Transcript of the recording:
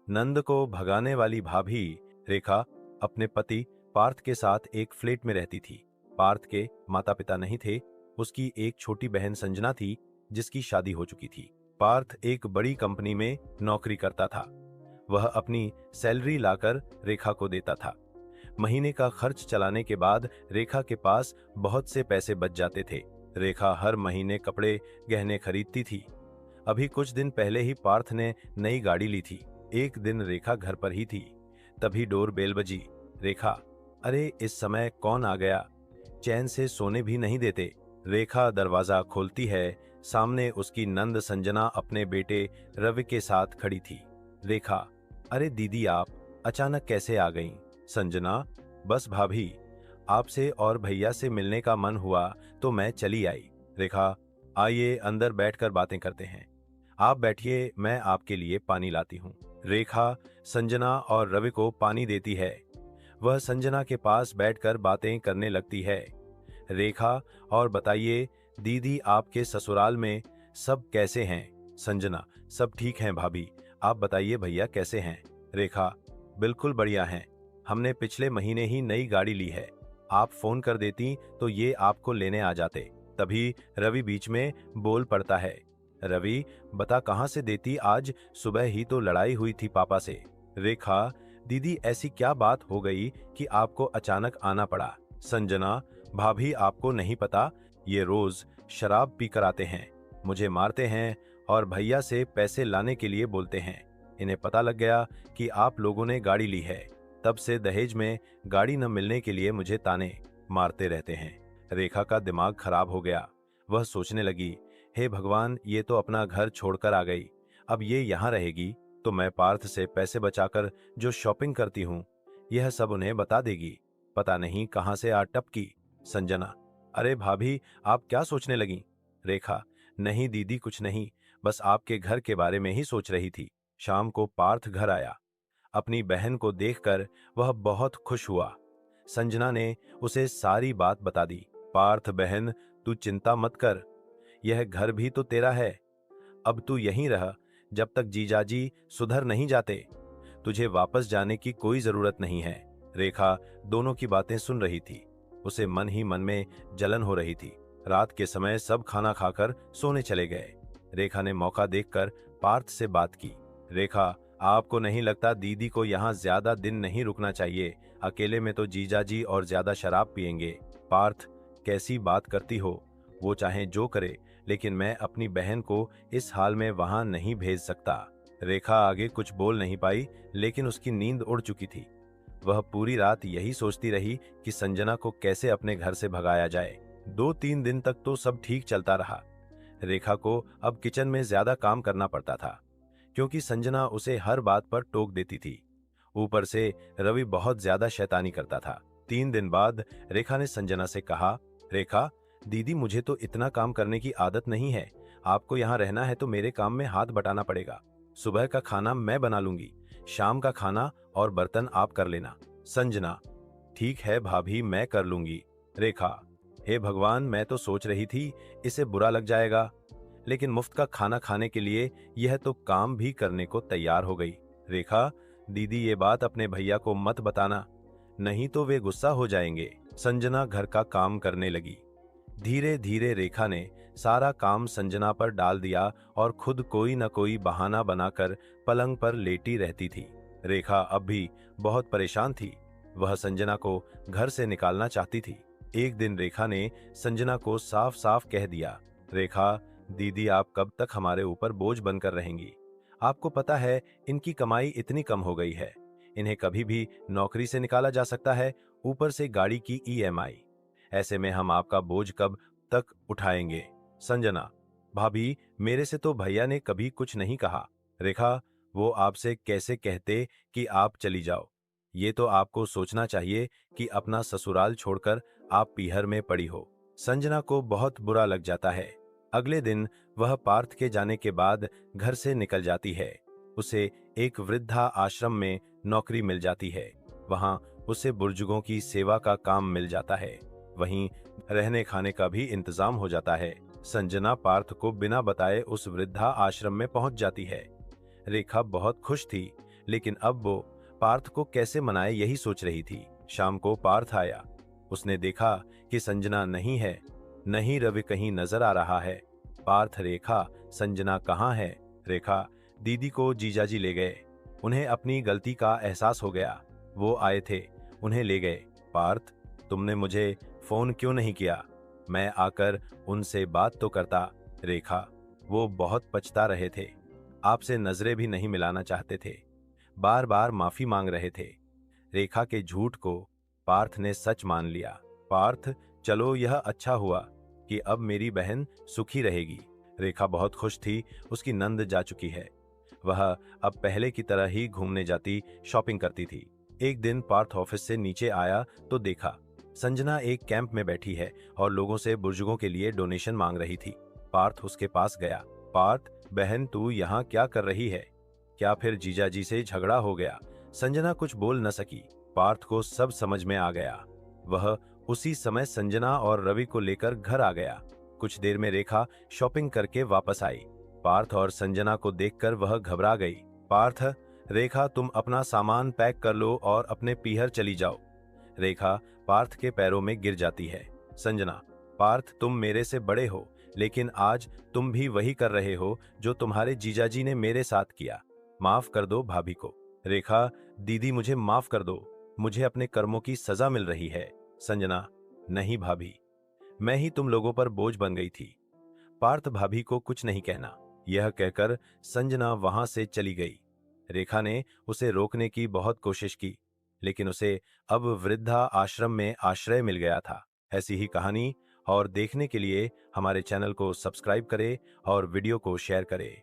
नंद को भगाने वाली भाभी रेखा अपने पति पार्थ के साथ एक फ्लैट में रहती थी। पार्थ के माता पिता नहीं थे। उसकी एक छोटी बहन संजना थी जिसकी शादी हो चुकी थी। पार्थ एक बड़ी कंपनी में नौकरी करता था। वह अपनी सैलरी लाकर रेखा को देता था। महीने का खर्च चलाने के बाद रेखा के पास बहुत से पैसे बच जाते थे। रेखा हर महीने कपड़े गहने खरीदती थी। अभी कुछ दिन पहले ही पार्थ ने नई गाड़ी ली थी। एक दिन रेखा घर पर ही थी, तभी डोर बेल बजी। रेखा, अरे इस समय कौन आ गया? चैन से सोने भी नहीं देते। रेखा दरवाजा खोलती है। सामने उसकी नंद संजना अपने बेटे रवि के साथ खड़ी थी। रेखा, अरे दीदी आप अचानक कैसे आ गईं? संजना, बस भाभी, आपसे और भैया से मिलने का मन हुआ तो मैं चली आई। रेखा, आइए अंदर बैठकर बातें करते हैं। आप बैठिए, मैं आपके लिए पानी लाती हूँ। रेखा संजना और रवि को पानी देती है। वह संजना के पास बैठकर बातें करने लगती है। रेखा, और बताइए दीदी, आपके ससुराल में सब कैसे हैं? संजना, सब ठीक हैं भाभी। आप बताइए भैया कैसे हैं? रेखा, बिल्कुल बढ़िया हैं। हमने पिछले महीने ही नई गाड़ी ली है। आप फोन कर देती तो ये आपको लेने आ जाते। तभी रवि बीच में बोल पड़ता है। रवि, बता कहाँ से देती, आज सुबह ही तो लड़ाई हुई थी पापा से। रेखा, दीदी ऐसी क्या बात हो गई कि आपको अचानक आना पड़ा? संजना, भाभी आपको नहीं पता, ये रोज शराब पी कर आते हैं, मुझे मारते हैं और भैया से पैसे लाने के लिए बोलते हैं। इन्हें पता लग गया कि आप लोगों ने गाड़ी ली है, तब से दहेज में गाड़ी न मिलने के लिए मुझे ताने मारते रहते हैं। रेखा का दिमाग खराब हो गया। वह सोचने लगी, हे भगवान, ये तो अपना घर छोड़कर आ गई। अब ये यहाँ रहेगी तो मैं पार्थ से पैसे बचाकर जो शॉपिंग करती हूँ यह सब उन्हें बता देगी। पता नहीं कहाँ से आ टपकी। संजना, अरे भाभी आप क्या सोचने लगी? रेखा, नहीं दीदी कुछ नहीं, बस आपके घर के बारे में ही सोच रही थी। शाम को पार्थ घर आया। अपनी बहन को देखकर वह बहुत खुश हुआ। संजना ने उसे सारी बात बता दी। पार्थ, बहन तू चिंता मत कर, यह घर भी तो तेरा है। अब तू यहीं रह जब तक जीजाजी सुधर नहीं जाते। तुझे वापस जाने की कोई जरूरत नहीं है। रेखा दोनों की बातें सुन रही थी। उसे मन ही मन में जलन हो रही थी। रात के समय सब खाना खाकर सोने चले गए। रेखा ने मौका देखकर पार्थ से बात की। रेखा, आपको नहीं लगता दीदी को यहाँ ज्यादा दिन नहीं रुकना चाहिए? अकेले में तो जीजाजी और ज्यादा शराब पिएंगे। पार्थ, कैसी बात करती हो? वो चाहे जो करे, लेकिन मैं अपनी बहन को इस हाल में वहां नहीं भेज सकता। रेखा आगे कुछ बोल नहीं पाई, लेकिन उसकी नींद उड़ चुकी थी। वह पूरी रात यही सोचती रही कि संजना को कैसे अपने घर से भगाया जाए। 2-3 दिन तक तो सब ठीक चलता रहा। रेखा को अब किचन में ज्यादा काम करना पड़ता था, क्योंकि संजना उसे हर बात पर टोक देती थी। ऊपर से रवि बहुत ज्यादा शैतानी करता था। 3 दिन बाद रेखा ने संजना से कहा, रेखा दीदी, मुझे तो इतना काम करने की आदत नहीं है। आपको यहाँ रहना है तो मेरे काम में हाथ बटाना पड़ेगा। सुबह का खाना मैं बना लूंगी, शाम का खाना और बर्तन आप कर लेना। संजना, ठीक है भाभी, मैं कर लूंगी। रेखा, हे भगवान, मैं तो सोच रही थी इसे बुरा लग जाएगा, लेकिन मुफ्त का खाना खाने के लिए यह तो काम भी करने को तैयार हो गई। रेखा, दीदी ये बात अपने भैया को मत बताना, नहीं तो वे गुस्सा हो जाएंगे। संजना घर का काम करने लगी। धीरे धीरे रेखा ने सारा काम संजना पर डाल दिया और खुद कोई न कोई बहाना बनाकर पलंग पर लेटी रहती थी। रेखा अब भी बहुत परेशान थी। वह संजना को घर से निकालना चाहती थी। एक दिन रेखा ने संजना को साफ साफ कह दिया, रेखा दीदी, आप कब तक हमारे ऊपर बोझ बनकर रहेंगी? आपको पता है इनकी कमाई इतनी कम हो गई है, इन्हें कभी भी नौकरी से निकाला जा सकता है, ऊपर से गाड़ी की ईएमआई। ऐसे में हम आपका बोझ कब तक उठाएंगे? संजना, भाभी मेरे से तो भैया ने कभी कुछ नहीं कहा। रेखा, वो आपसे कैसे कहते कि आप चली जाओ? ये तो आपको सोचना चाहिए कि अपना ससुराल छोड़कर आप पीहर में पड़ी हो। संजना को बहुत बुरा लग जाता है। अगले दिन वह पार्थ के जाने के बाद घर से निकल जाती है। उसे एक वृद्धा आश्रम में नौकरी मिल जाती है। वहां उसे बुजुर्गों की सेवा का काम मिल जाता है। वहीं रहने खाने का भी इंतजाम हो जाता है। संजना पार्थ को बिना बताए उस वृद्धा आश्रम में पहुंच जाती है। रेखा बहुत खुश थी, लेकिन अब वो पार्थ को कैसे मनाए यही सोच रही थी। शाम को पार्थ आया। उसने देखा कि संजना नहीं है, नहीं रवि कहीं नजर आ रहा है। पार्थ, रेखा, संजना कहाँ है? रेखा, दीदी को जीजाजी ले गए। उन्हें अपनी गलती का एहसास हो गया। वो आए थे, उन्हें ले गए। पार्थ, तुमने मुझे फोन क्यों नहीं किया? मैं आकर उनसे बात तो करता। रेखा, वो बहुत पछता रहे थे, आपसे नजरें भी नहीं मिलाना चाहते थे, बार बार माफी मांग रहे थे। रेखा के झूठ को पार्थ ने सच मान लिया। पार्थ, चलो यह अच्छा हुआ कि अब मेरी बहन सुखी रहेगी। रेखा बहुत खुश थी, उसकी नंद जा चुकी है। वह अब पहले की तरह ही घूमने जाती, शॉपिंग करती थी। एक दिन पार्थ ऑफिस से नीचे आया तो देखा संजना एक कैंप में बैठी है और लोगों से बुजुर्गों के लिए डोनेशन मांग रही थी। पार्थ उसके पास गया। पार्थ, बहन तू यहाँ क्या कर रही है? क्या फिर जीजाजी से झगड़ा हो गया? संजना कुछ बोल न सकी। पार्थ को सब समझ में आ गया। वह उसी समय संजना और रवि को लेकर घर आ गया। कुछ देर में रेखा शॉपिंग करके वापस आई। पार्थ और संजना को देखकर वह घबरा गई। पार्थ, रेखा तुम अपना सामान पैक कर लो और अपने पीहर चली जाओ। रेखा पार्थ के पैरों में गिर जाती है। संजना, पार्थ तुम मेरे से बड़े हो, लेकिन आज तुम भी वही कर रहे हो जो तुम्हारे जीजाजी ने मेरे साथ किया। माफ कर दो भाभी को। रेखा, दीदी मुझे माफ कर दो, मुझे अपने कर्मों की सजा मिल रही है। संजना, नहीं भाभी, मैं ही तुम लोगों पर बोझ बन गई थी। पार्थ भाभी को कुछ नहीं कहना, यह कहकर संजना वहां से चली गई। रेखा ने उसे रोकने की बहुत कोशिश की, लेकिन उसे अब वृद्धा आश्रम में आश्रय मिल गया था। ऐसी ही कहानी और देखने के लिए हमारे चैनल को सब्सक्राइब करें और वीडियो को शेयर करें।